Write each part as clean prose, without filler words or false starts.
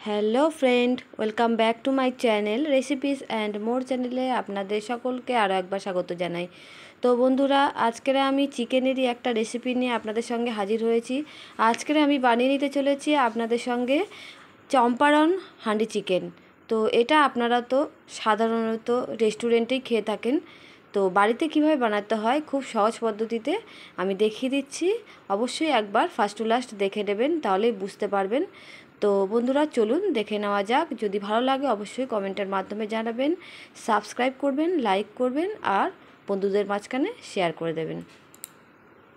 Hello friend, welcome back to my channel recipes and more চ্যানেলে আপনাদের সকলকে আরও একবার স্বাগত জানাই। তো বন্ধুরা, আজকের আমি চিকেনেরই একটা রেসিপি নিয়ে আপনাদের সঙ্গে হাজির হয়েছি। আজকের আমি বানিয়ে নিতে চলেছি আপনাদের সঙ্গে চম্পারন হান্ডি চিকেন। তো এটা আপনারা তো সাধারণত রেস্টুরেন্টেই খেয়ে থাকেন। তো বাড়িতে কিভাবে বানাতে হয় খুব সহজ পদ্ধতিতে আমি দেখিয়ে দিচ্ছি। অবশ্যই একবার ফার্স্ট টু লাস্ট দেখে নেবেন, তাহলেই বুঝতে পারবেন। তো বন্ধুরা, চলুন দেখে নেওয়া যাক। যদি ভালো লাগে অবশ্যই কমেন্টের মাধ্যমে জানাবেন, সাবস্ক্রাইব করবেন, লাইক করবেন আর বন্ধুদের মাঝখানে শেয়ার করে দেবেন।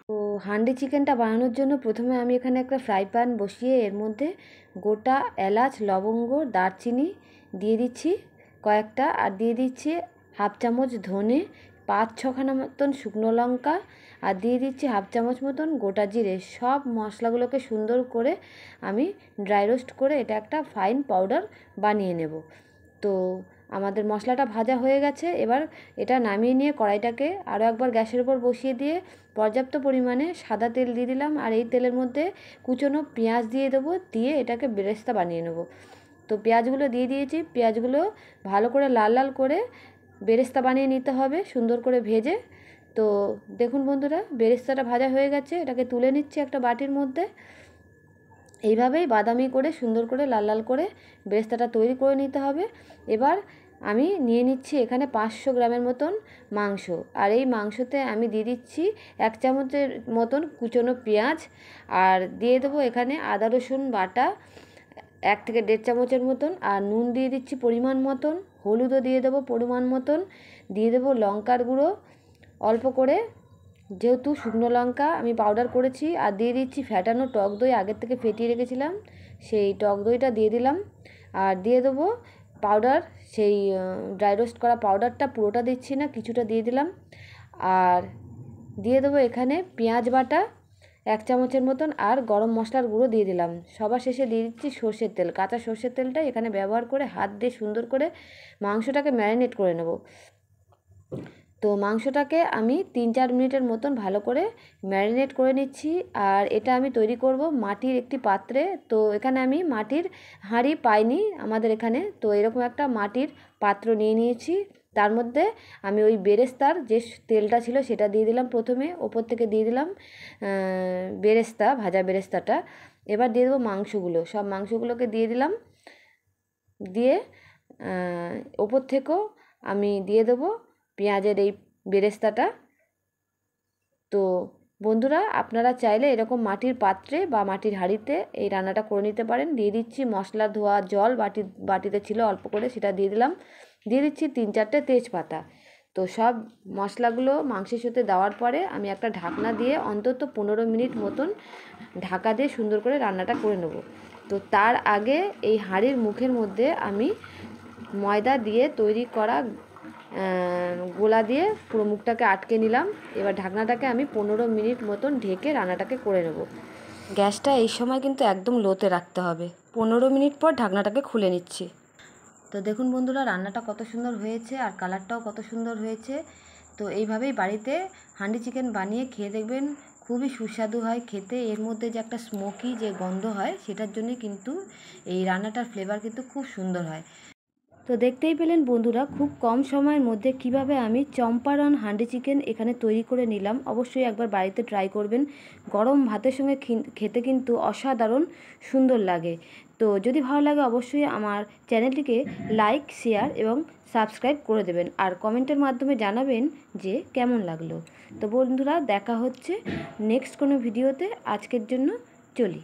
তো হান্ডি চিকেনটা বানানোর জন্য প্রথমে আমি এখানে একটা ফ্রাই প্যান বসিয়ে এর মধ্যে গোটা এলাচ, লবঙ্গ, দারচিনি দিয়ে দিচ্ছি কয়েকটা, আর দিয়ে দিচ্ছি হাফ চামচ ধনে, 5-6খানা মতন শুকনো লঙ্কা, আর দিয়ে দিচ্ছি হাফ চামচ মতন গোটা জিরে। সব মশলাগুলোকে সুন্দর করে আমি ড্রাই রোস্ট করে এটা একটা ফাইন পাউডার বানিয়ে নেব। তো আমাদের মশলাটা ভাজা হয়ে গেছে। এবার এটা নামিয়ে নিয়ে কড়াইটাকে আরও একবার গ্যাসের উপর বসিয়ে দিয়ে পর্যাপ্ত পরিমাণে সাদা তেল দিয়ে দিলাম, আর এই তেলের মধ্যে কুচনো পেঁয়াজ দিয়ে দেবো, দিয়ে এটাকে বেরেস্তা বানিয়ে নেব। তো পেঁয়াজগুলো দিয়ে দিয়েছি, পেঁয়াজগুলো ভালো করে লাল লাল করে বেরেস্তা বানিয়ে নিতে হবে সুন্দর করে ভেজে। তো দেখুন বন্ধুরা, বেরেস্তাটা ভাজা হয়ে গেছে, এটাকে তুলে নিচ্ছি একটা বাটির মধ্যে। এইভাবেই বাদামি করে সুন্দর করে লাল লাল করে বেরেস্তাটা তৈরি করে নিতে হবে। এবার আমি নিয়ে নিচ্ছি এখানে 500 গ্রামের মতন মাংস, আর এই মাংসতে আমি দিয়ে দিচ্ছি 1 চামচের মতন কুচনো পেঁয়াজ, আর দিয়ে দেবো এখানে আদা রসুন বাটা 1 থেকে 1.5 চামচের মতন, আর নুন দিয়ে দিচ্ছি পরিমাণ মতন, হলুদও দিয়ে দেবো পরিমাণ মতন, দিয়ে দেবো লঙ্কার গুঁড়ো অল্প করে, যেহেতু শুকনো লঙ্কা আমি পাউডার করেছি, আর দিয়ে দিচ্ছি ফ্যাটানো টক দই, আগের থেকে ফেটিয়ে রেখেছিলাম সেই টক দইটা দিয়ে দিলাম, আর দিয়ে দেবো পাউডার, সেই ড্রাই রোস্ট করা পাউডারটা পুরোটা দিচ্ছি না, কিছুটা দিয়ে দিলাম, আর দিয়ে দেবো এখানে পেঁয়াজ বাটা 1 চামচের মতন, আর গরম মশলার গুঁড়ো দিয়ে দিলাম। সবার শেষে দিয়ে দিচ্ছি সর্ষের তেল, কাঁচা সর্ষের তেলটা এখানে ব্যবহার করে হাত দিয়ে সুন্দর করে মাংসটাকে ম্যারিনেট করে নেব। তো মাংসটাকে আমি 3-4 মিনিটের মতন ভালো করে ম্যারিনেট করে নিচ্ছি, আর এটা আমি তৈরি করব মাটির একটি পাত্রে। তো এখানে আমি মাটির হাঁড়ি পাইনি আমাদের এখানে, তো এরকম একটা মাটির পাত্র নিয়ে নিয়েছি। তার মধ্যে আমি ওই বেরেস্তার যে তেলটা ছিল সেটা দিয়ে দিলাম প্রথমে, ওপর থেকে দিয়ে দিলাম বেরেস্তা, ভাজা বেরেস্তাটা। এবার দিয়ে দেবো মাংসগুলো, সব মাংসগুলোকে দিয়ে দিলাম, দিয়ে ওপর থেকেও আমি দিয়ে দেবো পেঁয়াজের এই বেরেস্তাটা। তো বন্ধুরা, আপনারা চাইলে এরকম মাটির পাত্রে বা মাটির হাঁড়িতে এই রান্নাটা করে নিতে পারেন। দিয়ে দিচ্ছি মশলা ধোয়া জল, বাটিতে ছিল অল্প করে, সেটা দিয়ে দিলাম। দিয়ে দিচ্ছি 3-4টে তেজপাতা। তো সব মশলাগুলো মাংসের সাথে দেওয়ার পরে আমি একটা ঢাকনা দিয়ে অন্তত 15 মিনিট মতন ঢাকা দিয়ে সুন্দর করে রান্নাটা করে নেব। তো তার আগে এই হাঁড়ির মুখের মধ্যে আমি ময়দা দিয়ে তৈরি করা গোলা দিয়ে পুরো মুখটাকে আটকে নিলাম। এবার ঢাকনাটাকে আমি 15 মিনিট মতন ঢেকে রান্নাটাকে করে নেব। গ্যাসটা এই সময় কিন্তু একদম লোতে রাখতে হবে। 15 মিনিট পর ঢাকনাটাকে খুলে নিচ্ছি। তো দেখুন বন্ধুরা, রান্নাটা কত সুন্দর হয়েছে আর কালারটাও কত সুন্দর হয়েছে। তো এইভাবেই বাড়িতে হান্ডি চিকেন বানিয়ে খেয়ে দেখবেন, খুবই সুস্বাদু হয় খেতে। এর মধ্যে যে একটা স্মোকি যে গন্ধ হয়, সেটার জন্যই কিন্তু এই রান্নাটার ফ্লেভার কিন্তু খুব সুন্দর হয়। তো দেখতেই পেলেন বন্ধুরা, খুব কম সময়ের মধ্যে কিভাবে আমি চম্পারন হান্ডি চিকেন এখানে তৈরি করে নিলাম। অবশ্যই একবার বাড়িতে ট্রাই করবেন, গরম ভাতের সঙ্গে খেতে কিন্তু অসাধারণ সুন্দর লাগে। তো যদি ভালো লাগে অবশ্যই আমার চ্যানেলটিকে লাইক, শেয়ার এবং সাবস্ক্রাইব করে দেবেন, আর কমেন্টের মাধ্যমে জানাবেন যে কেমন লাগলো। তো বন্ধুরা, দেখা হচ্ছে নেক্সট কোনো ভিডিওতে। আজকের জন্য চলি।